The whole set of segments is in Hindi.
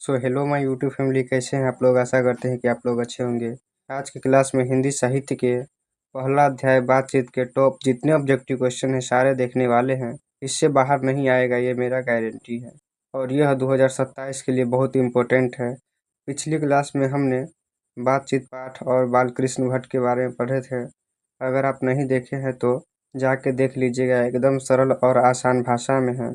हेलो माय यूट्यूब फैमिली, कैसे हैं आप लोग। आशा करते हैं कि आप लोग अच्छे होंगे। आज की क्लास में हिंदी साहित्य के पहला अध्याय बातचीत के टॉप जितने ऑब्जेक्टिव क्वेश्चन हैं सारे देखने वाले हैं। इससे बाहर नहीं आएगा, ये मेरा गारंटी है। और यह 2027 के लिए बहुत इम्पोर्टेंट है। पिछली क्लास में हमने बातचीत पाठ और बालकृष्ण भट्ट के बारे में पढ़े थे। अगर आप नहीं देखे हैं तो जाके देख लीजिएगा, एकदम सरल और आसान भाषा में है।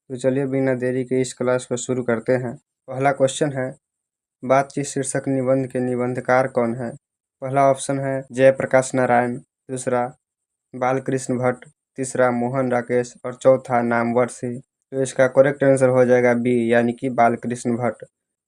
तो चलिए बिना देरी के इस क्लास को शुरू करते हैं। पहला क्वेश्चन है, बातचीत शीर्षक निबंध के निबंधकार कौन है। पहला ऑप्शन है जयप्रकाश नारायण, दूसरा बालकृष्ण भट्ट, तीसरा मोहन राकेश और चौथा नामवर सिंह। तो इसका करेक्ट आंसर हो जाएगा बी, यानी कि बालकृष्ण भट्ट।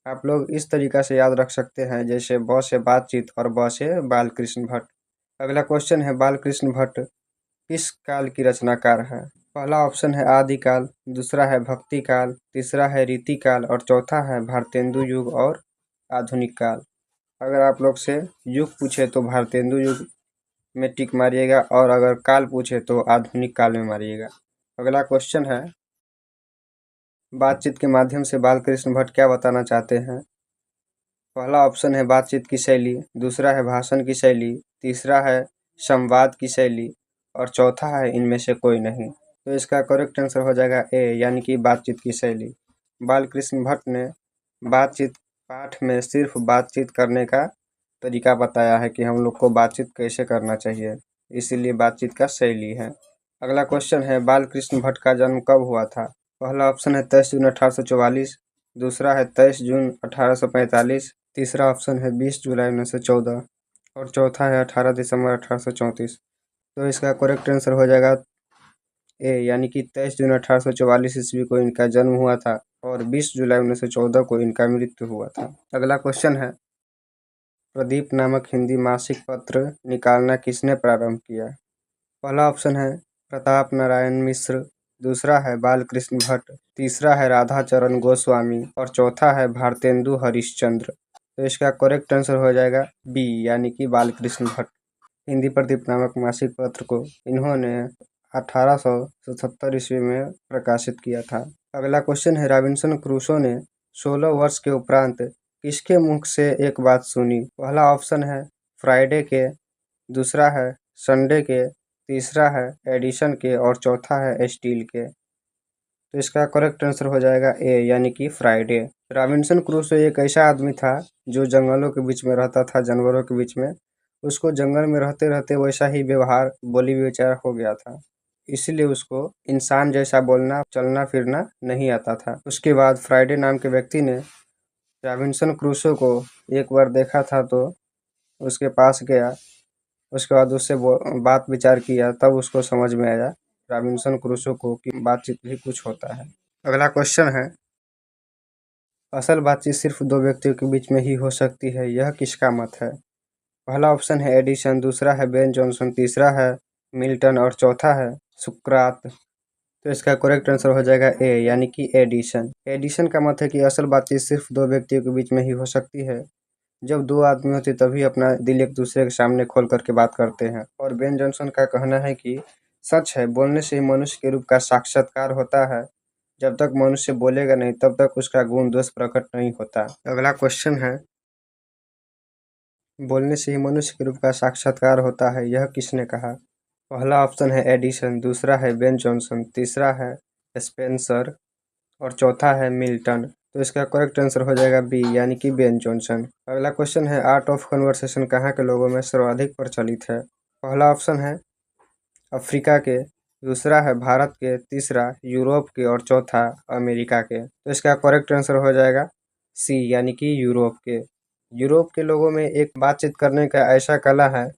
आप लोग इस तरीका से याद रख सकते हैं, जैसे ब से बातचीत और ब से बालकृष्ण भट्ट। अगला क्वेश्चन है, बालकृष्ण भट्ट किस काल की रचनाकार है। पहला ऑप्शन है आदिकाल, दूसरा है भक्ति काल, तीसरा है रीतिकाल और चौथा है भारतेंदु युग और आधुनिक काल। अगर आप लोग से युग पूछे तो भारतेंदु युग में टिक मारिएगा, और अगर काल पूछे तो आधुनिक काल में मारिएगा। अगला क्वेश्चन है, बातचीत के माध्यम से बालकृष्ण भट्ट क्या बताना चाहते हैं। पहला ऑप्शन है बातचीत की शैली, दूसरा है भाषण की शैली, तीसरा है संवाद की शैली और चौथा है इनमें से कोई नहीं। तो इसका करेक्ट आंसर हो जाएगा ए, यानी कि बातचीत की शैली। बालकृष्ण भट्ट ने बातचीत पाठ में सिर्फ बातचीत करने का तरीका बताया है कि हम लोग को बातचीत कैसे करना चाहिए, इसीलिए बातचीत का शैली है। अगला क्वेश्चन है, बालकृष्ण भट्ट का जन्म कब हुआ था। पहला ऑप्शन है 23 जून 1844, दूसरा है 23 जून 1845, तीसरा ऑप्शन है 20 जुलाई 1914 और चौथा है 18 दिसंबर 1834। तो इसका करेक्ट आंसर हो जाएगा ए, यानी कि 23 जून 1844 ईस्वी को इनका जन्म हुआ था और 20 जुलाई 1914 को इनका मृत्यु हुआ था। अगला क्वेश्चन है, प्रदीप नामक हिंदी मासिक पत्र निकालना किसने प्रारंभ किया। पहला ऑप्शन है प्रताप नारायण मिश्र, दूसरा है बालकृष्ण भट्ट, तीसरा है राधाचरण गोस्वामी और चौथा है भारतेंदु हरिश्चंद्र। तो इसका करेक्ट आंसर हो जाएगा बी, यानी कि बालकृष्ण भट्ट। हिंदी प्रदीप नामक मासिक पत्र को इन्होंने 1877 ईस्वी में प्रकाशित किया था। अगला क्वेश्चन है, रॉबिन्सन क्रूसो ने 16 वर्ष के उपरांत किसके मुख से एक बात सुनी। पहला ऑप्शन है फ्राइडे के, दूसरा है संडे के, तीसरा है एडिसन के और चौथा है स्टील के। तो इसका करेक्ट आंसर हो जाएगा ए, यानी कि फ्राइडे। रॉबिन्सन क्रूसो एक ऐसा आदमी था जो जंगलों के बीच में रहता था, जानवरों के बीच में। उसको जंगल में रहते रहते वैसा ही व्यवहार, बोली विचार हो गया था, इसीलिए उसको इंसान जैसा बोलना, चलना फिरना नहीं आता था। उसके बाद फ्राइडे नाम के व्यक्ति ने रॉबिन्सन क्रूसो को एक बार देखा था, तो उसके पास गया, उसके बाद उससे बात विचार किया, तब उसको समझ में आया रॉबिन्सन क्रूसो को कि बातचीत भी कुछ होता है। अगला क्वेश्चन है, असल बातचीत सिर्फ दो व्यक्तियों के बीच में ही हो सकती है, यह किसका मत है। पहला ऑप्शन है एडिसन, दूसरा है बेन जॉनसन, तीसरा है मिल्टन और चौथा है सुकरात। तो इसका करेक्ट आंसर हो जाएगा ए, यानी कि एडिसन। एडिसन का मत है कि असल बातचीत सिर्फ दो व्यक्तियों के बीच में ही हो सकती है। जब दो आदमी होते तभी अपना दिल एक दूसरे के सामने खोल करके बात करते हैं। और बेन जॉनसन का कहना है कि सच है, बोलने से ही मनुष्य के रूप का साक्षात्कार होता है। जब तक मनुष्य बोलेगा नहीं तब तक उसका गुण दोष प्रकट नहीं होता। अगला क्वेश्चन है, बोलने से ही मनुष्य के रूप का साक्षात्कार होता है, यह किसने कहा। पहला ऑप्शन है एडिसन, दूसरा है बेन जॉनसन, तीसरा है स्पेंसर और चौथा है मिल्टन। तो इसका करेक्ट आंसर हो जाएगा बी, यानी कि बेन जॉनसन। अगला क्वेश्चन है, आर्ट ऑफ कन्वर्सेशन कहाँ के लोगों में सर्वाधिक प्रचलित है। पहला ऑप्शन है अफ्रीका के, दूसरा है भारत के, तीसरा यूरोप के और चौथा अमेरिका के। तो इसका करेक्ट आंसर हो जाएगा सी, यानी कि यूरोप के। यूरोप के लोगों में एक बातचीत करने का ऐसा कला है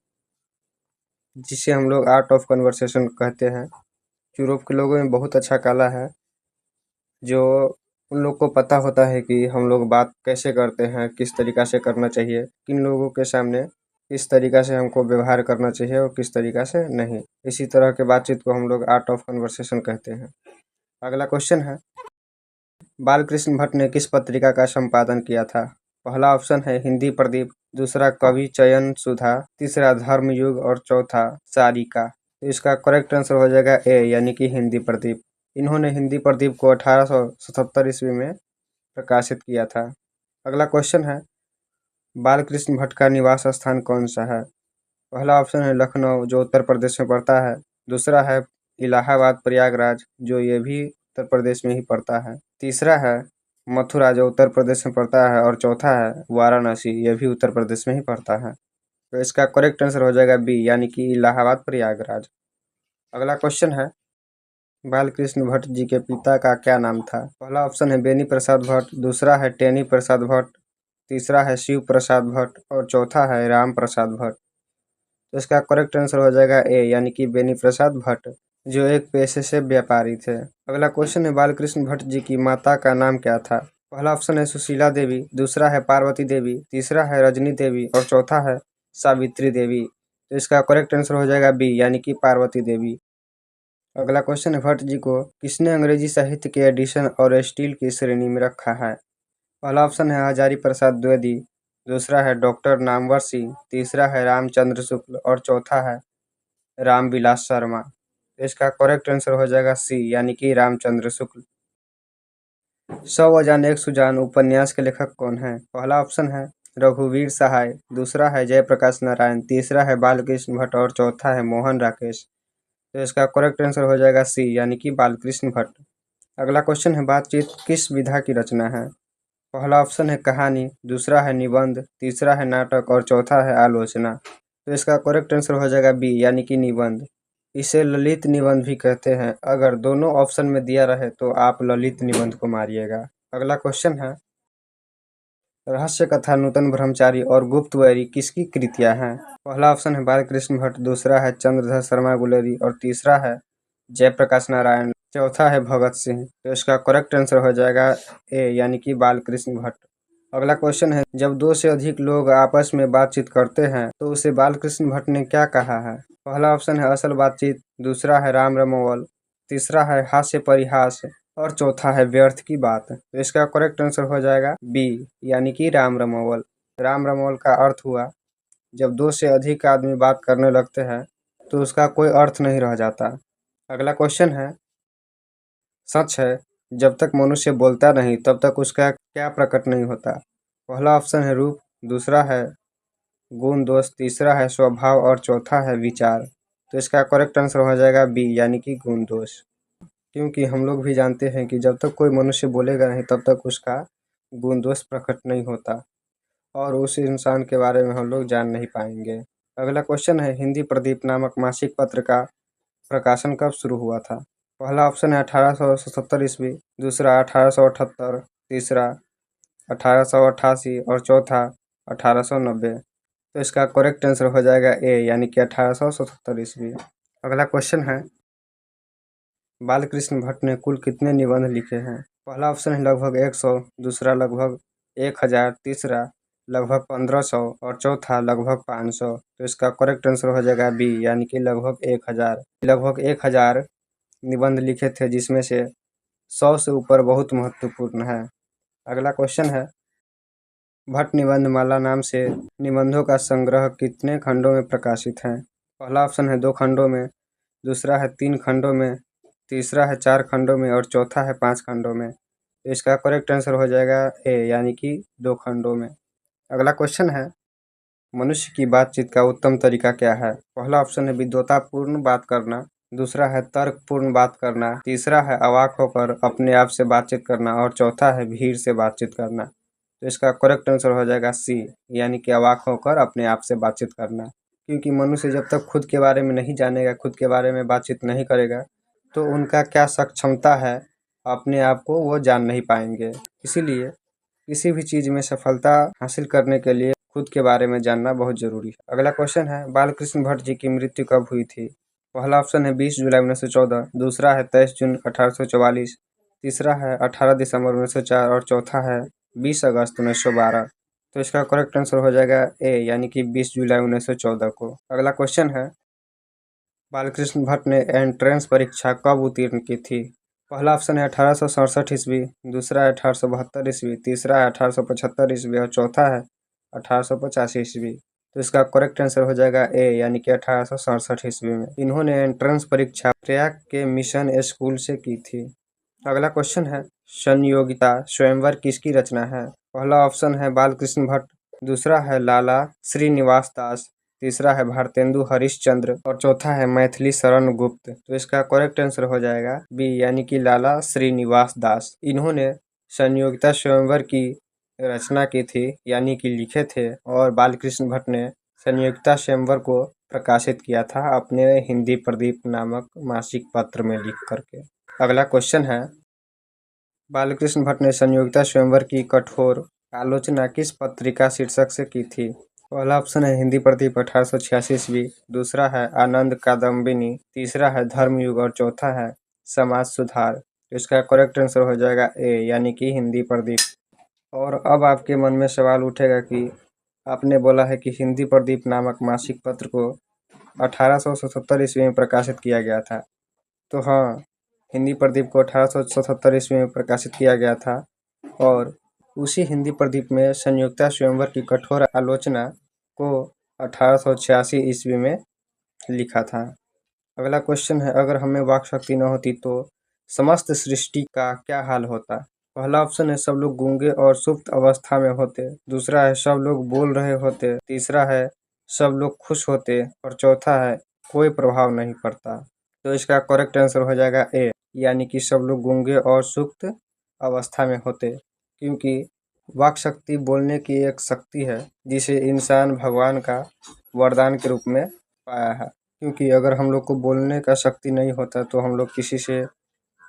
जिसे हम लोग आर्ट ऑफ कन्वर्सेशन कहते हैं। यूरोप के लोगों में बहुत अच्छा कला है, जो उन लोग को पता होता है कि हम लोग बात कैसे करते हैं, किस तरीक़ा से करना चाहिए, किन लोगों के सामने किस तरीक़ा से हमको व्यवहार करना चाहिए और किस तरीक़ा से नहीं। इसी तरह के बातचीत को हम लोग आर्ट ऑफ कन्वर्सेशन कहते हैं। अगला क्वेश्चन है, बालकृष्ण भट्ट ने किस पत्रिका का संपादन किया था। पहला ऑप्शन है हिंदी प्रदीप, दूसरा कवि चयन सुधा, तीसरा धर्मयुग और चौथा सारिका। तो इसका करेक्ट आंसर हो जाएगा ए, यानी कि हिंदी प्रदीप। इन्होंने हिंदी प्रदीप को 1877 ईस्वी में प्रकाशित किया था? अगला क्वेश्चन है, बालकृष्ण भट्ट का निवास स्थान कौन सा है? पहला ऑप्शन है लखनऊ, जो उत्तर प्रदेश में पड़ता है। दूसरा है इलाहाबाद प्रयागराज, जो ये भी उत्तर प्रदेश में ही पड़ता है। तीसरा है मथुरा, जो उत्तर प्रदेश में पड़ता है। और चौथा है वाराणसी, ये भी उत्तर प्रदेश में ही पड़ता है। तो इसका करेक्ट आंसर हो जाएगा बी, यानी कि इलाहाबाद प्रयागराज। अगला क्वेश्चन है, बालकृष्ण भट्ट जी के पिता का क्या नाम था? पहला ऑप्शन है बेनी प्रसाद भट्ट, दूसरा है टेनी प्रसाद भट्ट, तीसरा है शिव प्रसाद भट्ट और चौथा है राम प्रसाद भट्ट। तो इसका करेक्ट आंसर हो जाएगा ए, यानी कि बेनी प्रसाद भट्ट, जो एक पेशे से व्यापारी थे। अगला क्वेश्चन है, बालकृष्ण भट्ट जी की माता का नाम क्या था? पहला ऑप्शन है सुशीला देवी, दूसरा है पार्वती देवी, तीसरा है रजनी देवी और चौथा है सावित्री देवी। तो इसका करेक्ट आंसर हो जाएगा बी, यानी कि पार्वती देवी। अगला क्वेश्चन है, भट्ट जी को किसने अंग्रेजी साहित्य के एडिशन और स्टील की श्रेणी में रखा है? पहला ऑप्शन है हजारी प्रसाद द्विवेदी, दूसरा है डॉक्टर नामवर सिंह, तीसरा है रामचंद्र शुक्ल और चौथा है रामविलास शर्मा। इसका करेक्ट आंसर हो जाएगा सी, यानी कि रामचंद्र शुक्ल। 100 अजान एक सुजान उपन्यास के लेखक कौन है? पहला ऑप्शन है रघुवीर सहाय, दूसरा है जयप्रकाश नारायण, तीसरा है बालकृष्ण भट्ट और चौथा है मोहन राकेश। तो इसका करेक्ट आंसर हो जाएगा सी, यानी कि बालकृष्ण भट्ट। अगला क्वेश्चन है, बातचीत किस विधा की रचना है? पहला ऑप्शन है कहानी, दूसरा है निबंध, तीसरा है नाटक और चौथा है आलोचना। तो इसका करेक्ट आंसर हो जाएगा बी, यानी कि निबंध। इसे ललित निबंध भी कहते हैं। अगर दोनों ऑप्शन में दिया रहे तो आप ललित निबंध को मारिएगा। अगला क्वेश्चन है, रहस्य कथा नूतन ब्रह्मचारी और गुप्तवैरी किसकी कृतियां हैं? पहला ऑप्शन है बालकृष्ण भट्ट, दूसरा है चंद्रधर शर्मा गुलेरी और तीसरा है जयप्रकाश नारायण, चौथा है भगत सिंह। तो इसका करेक्ट आंसर हो जाएगा ए, यानी कि बालकृष्ण भट्ट। अगला क्वेश्चन है, जब दो से अधिक लोग आपस में बातचीत करते हैं तो उसे बालकृष्ण भट्ट ने क्या कहा है? पहला ऑप्शन है असल बातचीत, दूसरा है राम रमोवल, तीसरा है हास्य परिहास और चौथा है व्यर्थ की बात। तो इसका करेक्ट आंसर हो जाएगा बी, यानी कि राम रमोवल। राम रमोवल का अर्थ हुआ, जब दो से अधिक आदमी बात करने लगते हैं तो उसका कोई अर्थ नहीं रह जाता। अगला क्वेश्चन है, सच है जब तक मनुष्य बोलता नहीं तब तक उसका क्या प्रकट नहीं होता? पहला ऑप्शन है रूप, दूसरा है गुण दोष, तीसरा है स्वभाव और चौथा है विचार। तो इसका करेक्ट आंसर हो जाएगा बी, यानी कि गुण दोष। क्योंकि हम लोग भी जानते हैं कि जब तक कोई मनुष्य बोलेगा नहीं तब तक उसका गुण दोष प्रकट नहीं होता और उस इंसान के बारे में हम लोग जान नहीं पाएंगे। अगला क्वेश्चन है, हिंदी प्रदीप नामक मासिक पत्र का प्रकाशन कब शुरू हुआ था? पहला ऑप्शन है 1877 ईस्वी, दूसरा 1878, तीसरा 1888 और चौथा 1890। तो इसका करेक्ट आंसर हो जाएगा ए, यानी कि 1877 ईस्वी। अगला क्वेश्चन है, बालकृष्ण भट्ट ने कुल कितने निबंध लिखे हैं? पहला ऑप्शन है लगभग 100, दूसरा लगभग 1000, तीसरा लगभग 1500 और चौथा लगभग 500। तो इसका करेक्ट आंसर हो जाएगा बी, यानी कि लगभग 1000। लगभग 1000 निबंध लिखे थे, जिसमें से 100 से ऊपर बहुत महत्वपूर्ण है। अगला क्वेश्चन है, भट्ट निबंध माला नाम से निबंधों का संग्रह कितने खंडों में प्रकाशित है? पहला ऑप्शन है 2 खंडों में, दूसरा है 3 खंडों में, तीसरा है 4 खंडों में और चौथा है 5 खंडों में। तो इसका करेक्ट आंसर हो जाएगा ए, यानी कि 2 खंडों में। अगला क्वेश्चन है, मनुष्य की बातचीत का उत्तम तरीका क्या है? पहला ऑप्शन है विद्वतापूर्ण बात करना, दूसरा है तर्कपूर्ण बात करना, तीसरा है अवाक होकर अपने आप से बातचीत करना और चौथा है भीड़ से बातचीत करना। तो इसका करेक्ट आंसर हो जाएगा सी, यानी कि अवाक होकर अपने आप से बातचीत करना। क्योंकि मनुष्य जब तक खुद के बारे में नहीं जानेगा, खुद के बारे में बातचीत नहीं करेगा, तो उनका क्या सक्षमता है अपने आप को वो जान नहीं पाएंगे। इसीलिए किसी भी चीज़ में सफलता हासिल करने के लिए खुद के बारे में जानना बहुत जरूरी है। अगला क्वेश्चन है, बालकृष्ण भट्ट जी की मृत्यु कब हुई थी? पहला ऑप्शन है 20 जुलाई 1914, दूसरा है 23 जून 1844, तीसरा है 18 दिसंबर 1904 और चौथा है 20 अगस्त 1912। तो इसका करेक्ट आंसर हो जाएगा ए, यानी कि 20 जुलाई 1914 को। अगला क्वेश्चन है, बालकृष्ण भट्ट ने एंट्रेंस परीक्षा कब उत्तीर्ण की थी? पहला ऑप्शन है 1867 ईस्वी, दूसरा है 1872 ईस्वी, तीसरा है 1875 ईस्वी और चौथा है 1885 ईस्वी। तो इसका करेक्ट आंसर हो जाएगा ए, यानी कि 1867 ईस्वी में इन्होंने एंट्रेंस परीक्षा प्रयाग के मिशन स्कूल से की थी। अगला क्वेश्चन है, संयोगिता स्वयंवर किसकी रचना है? पहला ऑप्शन है बालकृष्ण भट्ट, दूसरा है लाला श्रीनिवास दास, तीसरा है भारतेंदु हरिश्चंद्र और चौथा है मैथिली शरण गुप्त। तो इसका करेक्ट आंसर हो जाएगा बी, यानी कि लाला श्रीनिवास दास। इन्होंने संयोगिता स्वयंवर की रचना की थी, यानी कि लिखे थे, और बालकृष्ण भट्ट ने संयोगिता स्वयंवर को प्रकाशित किया था अपने हिंदी प्रदीप नामक मासिक पत्र में लिख करके। अगला क्वेश्चन है, बालकृष्ण भट्ट ने संयोगिता स्वयंवर की कठोर आलोचना किस पत्रिका शीर्षक से की थी? पहला ऑप्शन है हिंदी प्रदीप 1886 ईस्वी, दूसरा है आनंद कादम्बिनी, तीसरा है धर्मयुग और चौथा है समाज सुधार। तो इसका करेक्ट आंसर हो जाएगा ए, यानी कि हिंदी प्रदीप। और अब आपके मन में सवाल उठेगा कि आपने बोला है कि हिंदी प्रदीप नामक मासिक पत्र को 1877 ईस्वी में प्रकाशित किया गया था। तो हाँ, हिंदी प्रदीप को 1877 ईस्वी में प्रकाशित किया गया था और उसी हिंदी प्रदीप में संयोगिता स्वयंवर की कठोर आलोचना को 1886 ईस्वी में लिखा था। अगला क्वेश्चन है, अगर हमें वाक शक्ति न होती तो समस्त सृष्टि का क्या हाल होता? पहला ऑप्शन है सब लोग गूंगे और सुप्त अवस्था में होते, दूसरा है सब लोग बोल रहे होते, तीसरा है सब लोग खुश होते और चौथा है कोई प्रभाव नहीं पड़ता। तो इसका करेक्ट आंसर हो जाएगा ए, यानी कि सब लोग गूंगे और सुप्त अवस्था में होते, क्योंकि वाक शक्ति बोलने की एक शक्ति है जिसे इंसान भगवान का वरदान के रूप में पाया है। क्योंकि अगर हम लोग को बोलने का शक्ति नहीं होता तो हम लोग किसी से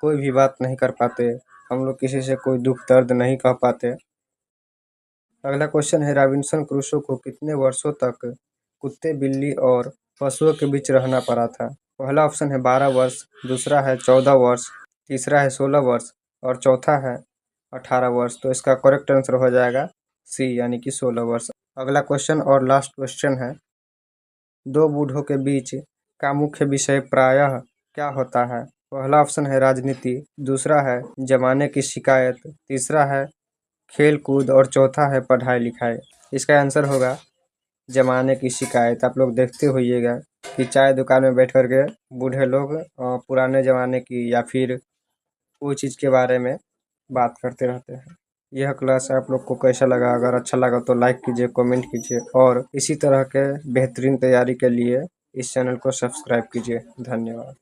कोई भी बात नहीं कर पाते, हम लोग किसी से कोई दुख दर्द नहीं कह पाते। अगला क्वेश्चन है, रॉबिन्सन क्रूसो को कितने वर्षों तक कुत्ते, बिल्ली और पशुओं के बीच रहना पड़ा था? पहला ऑप्शन है 12 वर्ष, दूसरा है 14 वर्ष, तीसरा है 16 वर्ष और चौथा है 18 वर्ष। तो इसका करेक्ट आंसर हो जाएगा सी, यानी कि 16 वर्ष। अगला क्वेश्चन और लास्ट क्वेश्चन है, दो बूढ़ों के बीच का मुख्य विषय प्रायः क्या होता है? पहला ऑप्शन है राजनीति, दूसरा है जमाने की शिकायत, तीसरा है खेल कूद और चौथा है पढ़ाई लिखाई। इसका आंसर होगा जमाने की शिकायत। आप लोग देखते होइएगा कि चाय दुकान में बैठ कर के बूढ़े लोग पुराने ज़माने की या फिर कोई चीज़ के बारे में बात करते रहते हैं। यह क्लास आप लोग को कैसा लगा? अगर अच्छा लगा तो लाइक कीजिए, कमेंट कीजिए और इसी तरह के बेहतरीन तैयारी के लिए इस चैनल को सब्सक्राइब कीजिए। धन्यवाद।